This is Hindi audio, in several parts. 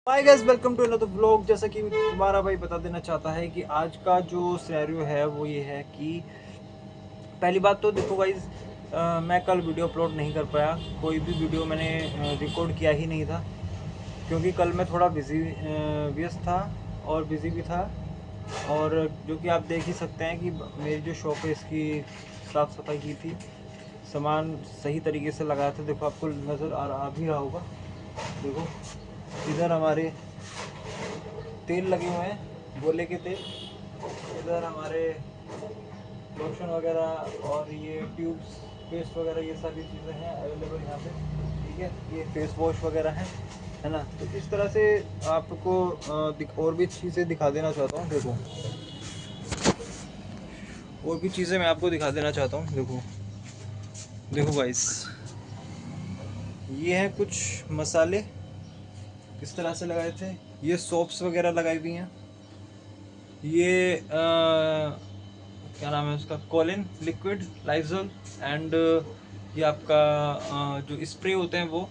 Hi guys, welcome to another vlog. जैसा कि तुम्हारा भाई बता देना चाहता है कि आज का जो सिनेरियो है वो ये है कि पहली बात तो देखो गाइस, मैं कल वीडियो अपलोड नहीं कर पाया। कोई भी वीडियो मैंने रिकॉर्ड किया ही नहीं था क्योंकि कल मैं थोड़ा व्यस्त था और बिज़ी भी था। और जो कि आप देख ही सकते हैं कि मेरी जो शॉप है इसकी साफ़ सफाई की थी, सामान सही तरीके से लगाया था। देखो आपको नज़र आ भी रहा होगा। देखो इधर हमारे तेल लगे हुए हैं, गोले के तेल। इधर हमारे लोशन वगैरह और ये ट्यूब्स, पेस्ट वगैरह, ये सारी चीज़ें हैं अवेलेबल यहाँ पे। ठीक है, ये फेस वॉश वगैरह है ना। तो इस तरह से आपको और भी चीज़ें दिखा देना चाहता हूँ। देखो और भी चीज़ें मैं आपको दिखा देना चाहता हूँ। देखो देखो गाइस, ये हैं कुछ मसाले किस तरह से लगाए थे। ये सोप्स वगैरह लगाई हुई हैं। ये क्या नाम है उसका, कोलिन लिक्विड, लाइजोल एंड ये आपका जो स्प्रे होते हैं वो,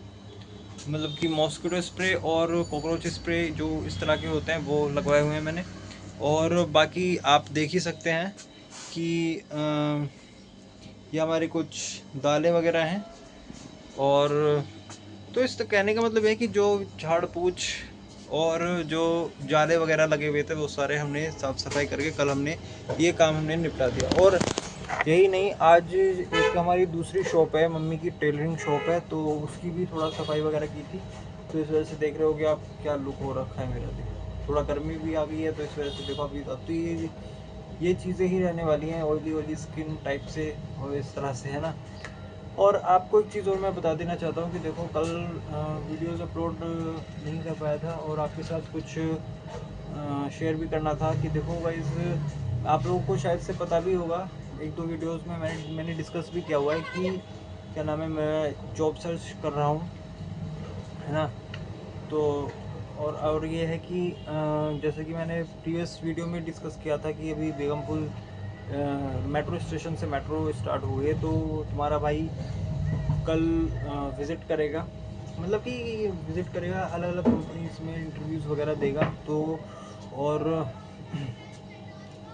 मतलब कि मॉस्किटो स्प्रे और कॉकरोच स्प्रे जो इस तरह के होते हैं वो लगवाए हुए हैं मैंने। और बाकी आप देख ही सकते हैं कि ये हमारी कुछ दालें वगैरह हैं। और तो इस कहने का मतलब है कि जो झाड़ पूछ और जो जाले वगैरह लगे हुए थे वो सारे हमने साफ़ सफाई करके कल हमने ये काम हमने निपटा दिया। और यही नहीं, आज एक हमारी दूसरी शॉप है, मम्मी की टेलरिंग शॉप है, तो उसकी भी थोड़ा सफाई वगैरह की थी। तो इस वजह से देख रहे हो कि आप क्या लुक हो रखा है मेरा। देखो थोड़ा गर्मी भी आ गई है तो इस वजह से देखो अभी अब तो ये चीज़ें ही रहने वाली हैं, ऑयली ऑयली स्किन टाइप से और इस तरह से, है ना। और आपको एक चीज़ और मैं बता देना चाहता हूँ कि देखो कल वीडियोस अपलोड नहीं कर पाया था और आपके साथ कुछ शेयर भी करना था कि देखो गाइस, आप लोगों को शायद से पता भी होगा, एक दो वीडियोस में मैंने डिस्कस भी किया हुआ है कि क्या नाम है, मैं जॉब सर्च कर रहा हूँ, है ना। तो और ये है कि जैसे कि मैंने प्रीवियस वीडियो में डिस्कस किया था कि अभी बेगमपुर मेट्रो स्टेशन से मेट्रो स्टार्ट हुई है, तो तुम्हारा भाई कल विज़िट करेगा, मतलब कि विज़िट करेगा, अलग अलग कंपनीज में इंटरव्यूज़ वगैरह देगा। तो और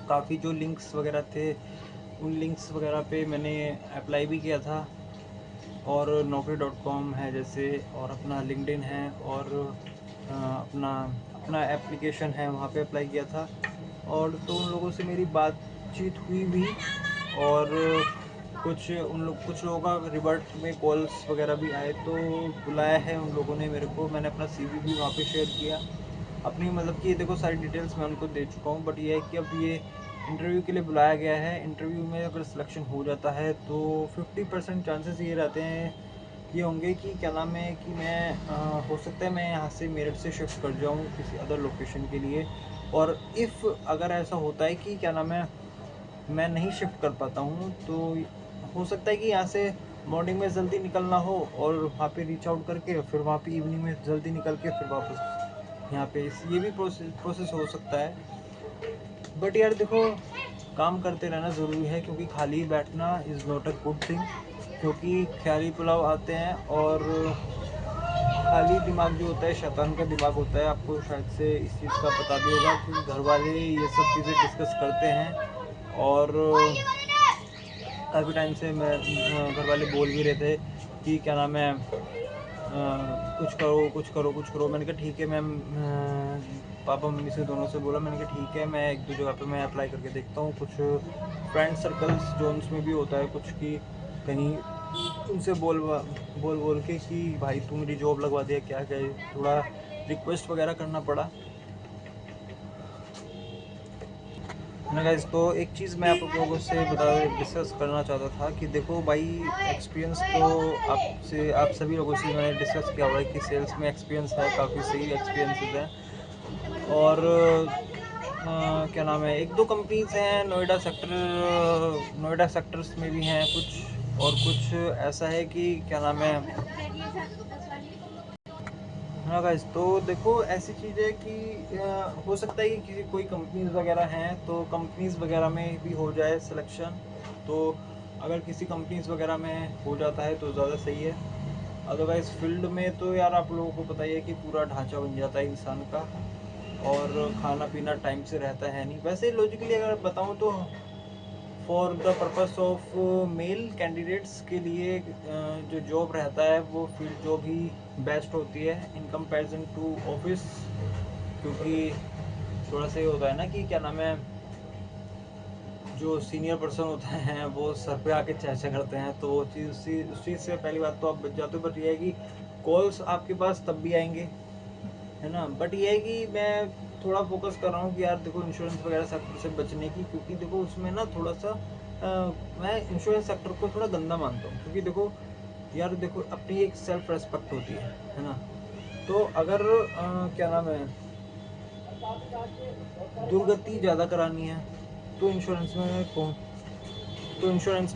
काफ़ी जो लिंक्स वगैरह थे उन लिंक्स वगैरह पे मैंने अप्लाई भी किया था। और naukri.com है जैसे, और अपना लिंक्डइन है, और अपना अपना एप्लीकेशन है, वहाँ पे अप्लाई किया था। और तो उन लोगों से मेरी बातचीत हुई भी, और कुछ लोगों का रिवर्ट में कॉल्स वगैरह भी आए, तो बुलाया है उन लोगों ने मेरे को। मैंने अपना सीवी भी वहाँ पे शेयर किया अपनी, मतलब कि देखो सारी डिटेल्स मैं उनको दे चुका हूँ। बट ये है कि अब ये इंटरव्यू के लिए बुलाया गया है। इंटरव्यू में अगर सिलेक्शन हो जाता है तो 50% चांसेस ये रहते हैं, ये होंगे कि क्या नाम है कि मैं हो सकता है मैं यहाँ से मेरठ से शिफ्ट कर जाऊँ किसी अदर लोकेशन के लिए। और इफ़ अगर ऐसा होता है कि क्या नाम है मैं नहीं शिफ्ट कर पाता हूँ, तो हो सकता है कि यहाँ से मॉर्निंग में जल्दी निकलना हो और वहाँ पे रीच आउट करके फिर वहाँ पे इवनिंग में जल्दी निकल के फिर वापस यहाँ पे ये भी प्रोसेस हो सकता है। बट यार देखो, काम करते रहना ज़रूरी है क्योंकि खाली बैठना is not a good thing. क्योंकि ख्याली पुलाव आते हैं और खाली दिमाग जो होता है शैतान का दिमाग होता है। आपको शायद से इस चीज़ का पता भी होगा कि घर वाले ये सब चीज़ें डिस्कस करते हैं। और काफ़ी टाइम से मैं घर वाले बोल भी रहे थे कि क्या नाम है कुछ करो कुछ करो कुछ करो। मैंने कहा ठीक है मैम, पापा मम्मी से दोनों से बोला। मैंने कहा ठीक है, मैं एक दो जगह पे मैं अप्लाई करके देखता हूँ। कुछ फ्रेंड सर्कल्स जोन्स में भी होता है कुछ कि कहीं उनसे बोल बोल के कि भाई तू मेरी जॉब लगवा दिया क्या क्या, थोड़ा रिक्वेस्ट वगैरह करना पड़ा ना गाइस। तो एक चीज़ मैं आप लोगों से डिस्कस करना चाहता था कि देखो भाई, एक्सपीरियंस तो आप सभी लोगों से मैंने डिस्कस किया हुआ है कि सेल्स में एक्सपीरियंस है, काफ़ी सही एक्सपीरियंसेस है। और क्या नाम है, एक दो कंपनीज हैं नोएडा सेक्टर्स में भी हैं कुछ, और कुछ ऐसा है कि क्या नाम है, हाँ गाइस। तो देखो ऐसी चीज़ है कि हो सकता है कि किसी कोई कंपनीज वगैरह हैं तो कंपनीज वगैरह में भी हो जाए सिलेक्शन। तो अगर किसी कंपनीज वगैरह में हो जाता है तो ज़्यादा सही है। अदरवाइज़ फील्ड में तो यार आप लोगों को पता ही है कि पूरा ढांचा बन जाता है इंसान का, और खाना पीना टाइम से रहता है नहीं। वैसे लॉजिकली अगर बताऊँ तो for the purpose of male candidates के लिए जो जॉब रहता है वो फील्ड जॉब ही बेस्ट होती है इन कंपैरिजन टू ऑफिस। क्योंकि थोड़ा सा ये होता है ना कि क्या नाम है, जो सीनियर पर्सन होते हैं वो सर पे आके चर्चा करते हैं, तो वो चीज़ उस चीज़ से पहली बात तो आप बच जाते हो। बट ये है कि कॉल्स आपके पास तब भी आएंगे, है ना। बट ये है कि मैं थोड़ा फोकस कर रहा हूँ कि यार देखो इंश्योरेंस वगैरह सेक्टर से बचने की, क्योंकि देखो उसमें ना थोड़ा सा मैं इंश्योरेंस सेक्टर को थोड़ा गंदा मानता हूँ। क्योंकि देखो यार देखो अपनी एक सेल्फ रेस्पेक्ट होती है ना। तो अगर क्या नाम है, दुर्गति ज़्यादा करानी है तो इंश्योरेंस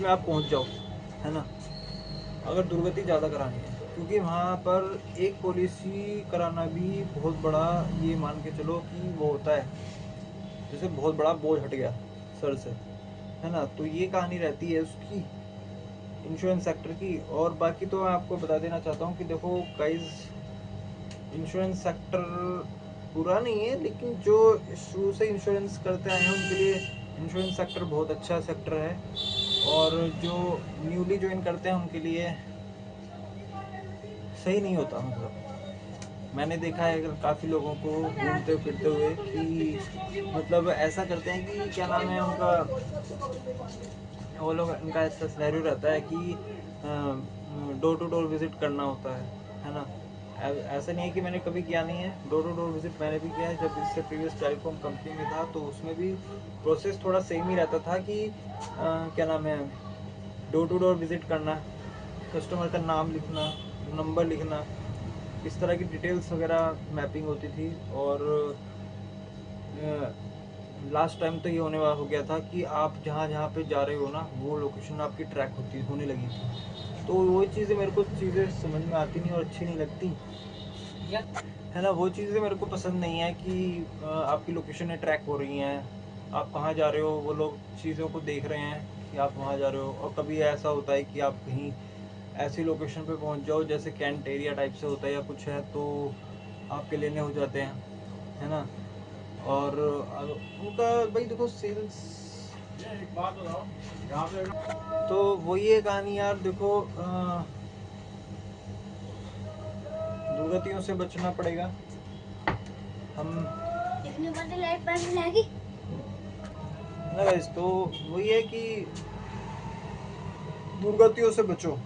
में आप पहुंच जाओ, है ना। अगर दुर्गति ज़्यादा करानी है, क्योंकि वहाँ पर एक पॉलिसी कराना भी बहुत बड़ा, ये मान के चलो कि वो होता है जैसे बहुत बड़ा बोझ हट गया सर से, है ना। तो ये कहानी रहती है उसकी, इंश्योरेंस सेक्टर की। और बाकी तो मैं आपको बता देना चाहता हूँ कि देखो गाइज, इंश्योरेंस सेक्टर बुरा नहीं है, लेकिन जो शुरू से इंश्योरेंस करते आए हैं उनके लिए इंश्योरेंस सेक्टर बहुत अच्छा सेक्टर है। और जो न्यूली ज्वाइन करते हैं उनके लिए सही नहीं होता। मतलब मैंने देखा है काफ़ी लोगों को घूमते फिरते हुए कि मतलब ऐसा करते हैं कि क्या नाम है उनका, वो लोग उनका ऐसा सिनेरियो रहता है कि डोर टू डोर विजिट करना होता है ना। ऐसा नहीं है कि मैंने कभी किया नहीं है, डोर टू डोर विजिट मैंने भी किया है। जब इससे प्रीवियस टेलीकॉम कंपनी में था तो उसमें भी प्रोसेस थोड़ा सेम ही रहता था कि क्या नाम है, डोर टू डोर विजिट करना, कस्टमर का नाम लिखना, नंबर लिखना, इस तरह की डिटेल्स वगैरह मैपिंग होती थी। और लास्ट टाइम तो ये हो गया था कि आप जहाँ जहाँ पे जा रहे हो ना वो लोकेशन आपकी ट्रैक होने लगी थी। तो वो चीज़ें मेरे को समझ में आती नहीं और अच्छी नहीं लगती, है ना। वो चीज़ें मेरे को पसंद नहीं है कि आपकी लोकेशनें ट्रैक हो रही हैं, आप कहाँ जा रहे हो वो लोग चीज़ों को देख रहे हैं कि आप वहाँ जा रहे हो। और कभी ऐसा होता है कि आप कहीं ऐसी लोकेशन पे पहुँच जाओ जैसे कैंट एरिया टाइप से होता है या कुछ है, तो आपके लेने हो जाते हैं, है ना। और उनका भाई देखो सेल्स, एक बात बताओ यहाँ पे, तो वही है कहानी यार। देखो दुर्गतियों से बचना पड़ेगा। हम ना तो वही है कि दुर्गतियों से बचो,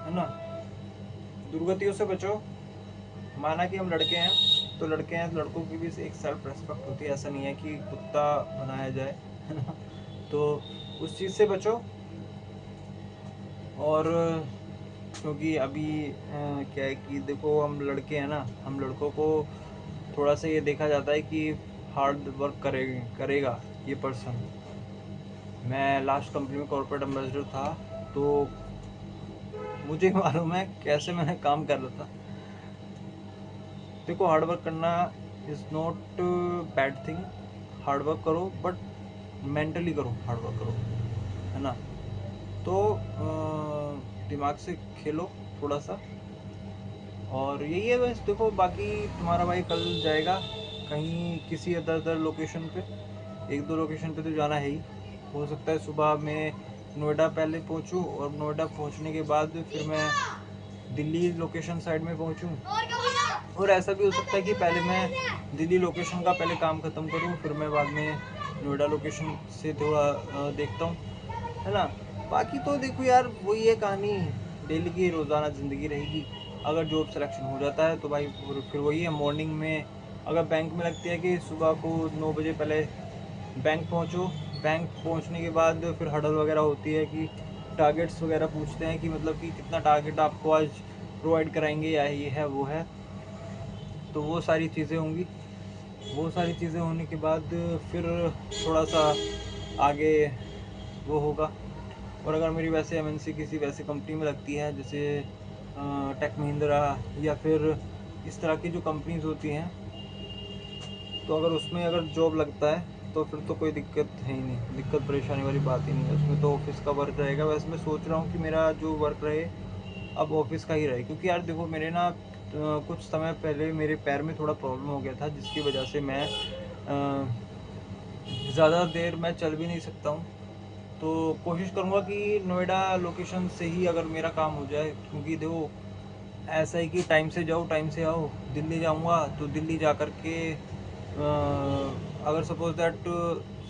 है ना। दुर्गतियों से बचो। माना कि हम लड़के हैं तो लड़के हैं, लड़कों की भी एक सेल्फ रेस्पेक्ट होती है। ऐसा नहीं है कि कुत्ता बनाया जाए, है ना। तो उस चीज़ से बचो। और क्योंकि अभी क्या है कि देखो हम लड़के हैं ना, हम लड़कों को थोड़ा सा ये देखा जाता है कि हार्ड वर्क करेगा ये पर्सन। मैं लास्ट कंपनी में कॉर्पोरेट एम्बेसडर था, तो मुझे मालूम है कैसे मैंने काम कर रहा था। देखो हार्ड वर्क करना is not bad thing, hard work करो बट मेंटली करो, हार्ड वर्क करो, है ना। तो दिमाग से खेलो थोड़ा सा। और यही है बस। देखो बाकी तुम्हारा भाई कल जाएगा कहीं किसी अदर लोकेशन पे, एक दो लोकेशन पे तो जाना है ही। हो सकता है सुबह में नोएडा पहले पहुंचूं और नोएडा पहुंचने के बाद फिर मैं दिल्ली लोकेशन साइड में पहुंचूं। और ऐसा भी हो सकता है कि पहले मैं दिल्ली लोकेशन का पहले काम ख़त्म करूं, फिर मैं बाद में नोएडा लोकेशन से थोड़ा देखता हूं, है ना। बाकी तो देखो यार वही है कहानी, डेली की रोज़ाना ज़िंदगी रहेगी। अगर जॉब सिलेक्शन हो जाता है तो भाई फिर वही है, मॉर्निंग में अगर बैंक में लगती है कि सुबह को 9 बजे पहले बैंक पहुंचो। बैंक पहुंचने के बाद फिर हडल वगैरह होती है कि टारगेट्स वगैरह पूछते हैं कि मतलब कि कितना टारगेट आपको आज प्रोवाइड कराएंगे या ये है वो है। तो वो सारी चीज़ें होंगी। वो सारी चीज़ें होने के बाद फिर थोड़ा सा आगे वो होगा। और अगर मेरी वैसे एमएनसी किसी वैसे कंपनी में लगती है जैसे टेक महिंद्रा या फिर इस तरह की जो कंपनीज होती हैं, तो अगर उसमें अगर जॉब लगता है तो फिर तो कोई दिक्कत है ही नहीं, दिक्कत परेशानी वाली बात ही नहीं है। उसमें तो ऑफिस का वर्क रहेगा। वैसे मैं सोच रहा हूँ कि मेरा जो वर्क रहे अब ऑफिस का ही रहे, क्योंकि यार देखो मेरे ना कुछ समय पहले मेरे पैर में थोड़ा प्रॉब्लम हो गया था, जिसकी वजह से मैं ज़्यादा देर मैं चल भी नहीं सकता हूँ। तो कोशिश करूँगा कि नोएडा लोकेशन से ही अगर मेरा काम हो जाए, क्योंकि देखो ऐसा है कि टाइम से जाओ टाइम से आओ। दिल्ली जाऊँगा तो दिल्ली जा कर के अगर सपोज दैट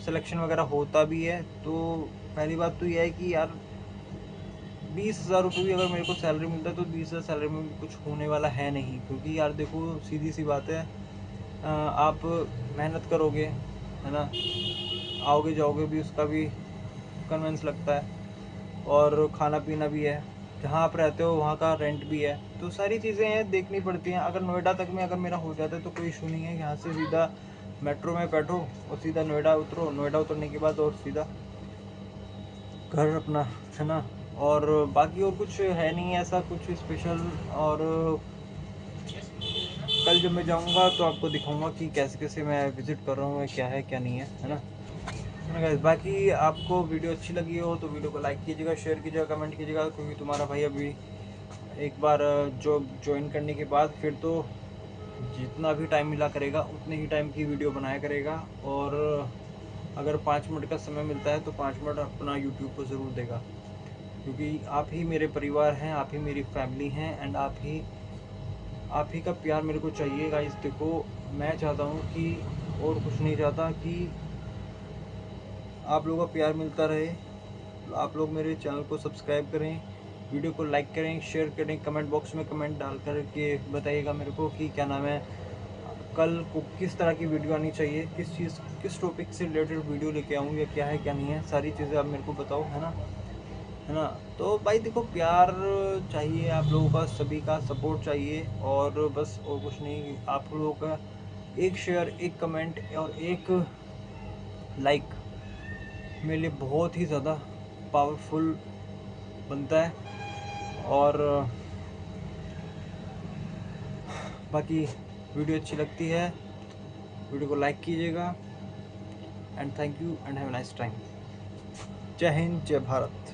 सिलेक्शन वगैरह होता भी है, तो पहली बात तो यह है कि यार 20,000 रुपये भी अगर मेरे को सैलरी मिलता है तो 20,000 सैलरी में भी कुछ होने वाला है नहीं। क्योंकि यार देखो सीधी सी बात है, आप मेहनत करोगे है ना, आओगे जाओगे भी उसका भी कन्वेंस लगता है, और खाना पीना भी है, जहाँ आप रहते हो वहाँ का रेंट भी है, तो सारी चीज़ें हैं देखनी पड़ती हैं। अगर नोएडा तक में अगर मेरा हो जाता है तो कोई इशू नहीं है, यहाँ से सीधा मेट्रो में बैठो और सीधा नोएडा उतरो, नोएडा उतरने के बाद और सीधा घर अपना, है ना। और बाकी और कुछ है नहीं ऐसा कुछ स्पेशल। और कल जब मैं जाऊँगा तो आपको दिखाऊँगा कि कैसे कैसे मैं विज़िट कर रहा हूँ, क्या है क्या नहीं है ना। गाइस बाकी आपको वीडियो अच्छी लगी हो तो वीडियो को लाइक कीजिएगा, शेयर कीजिएगा, कमेंट कीजिएगा, क्योंकि तुम्हारा भाई अभी एक बार जॉब ज्वाइन करने के बाद फिर तो जितना भी टाइम मिला करेगा उतने ही टाइम की वीडियो बनाया करेगा। और अगर 5 मिनट का समय मिलता है तो 5 मिनट अपना यूट्यूब को ज़रूर देगा, क्योंकि आप ही मेरे परिवार हैं, आप ही मेरी फैमिली हैं, एंड आप ही का प्यार मेरे को चाहिए गाइस। देखो मैं चाहता हूँ कि, और कुछ नहीं चाहता कि आप लोगों का प्यार मिलता रहे। आप लोग मेरे चैनल को सब्सक्राइब करें, वीडियो को लाइक करें, शेयर करें, कमेंट बॉक्स में कमेंट डाल कर के बताइएगा मेरे को कि क्या नाम है, कल को किस तरह की वीडियो आनी चाहिए, किस टॉपिक से रिलेटेड वीडियो लेके आऊँ, या क्या है क्या नहीं है, सारी चीज़ें आप मेरे को बताओ, है ना। है ना। तो भाई देखो प्यार चाहिए, आप लोगों का सभी का सपोर्ट चाहिए, और बस और कुछ नहीं। आप लोगों का एक शेयर, एक कमेंट और एक लाइक मेरे लिए बहुत ही ज़्यादा पावरफुल बनता है। और बाकी वीडियो अच्छी लगती है वीडियो को लाइक कीजिएगा, and thank you and have a nice time. जय हिंद, जय भारत।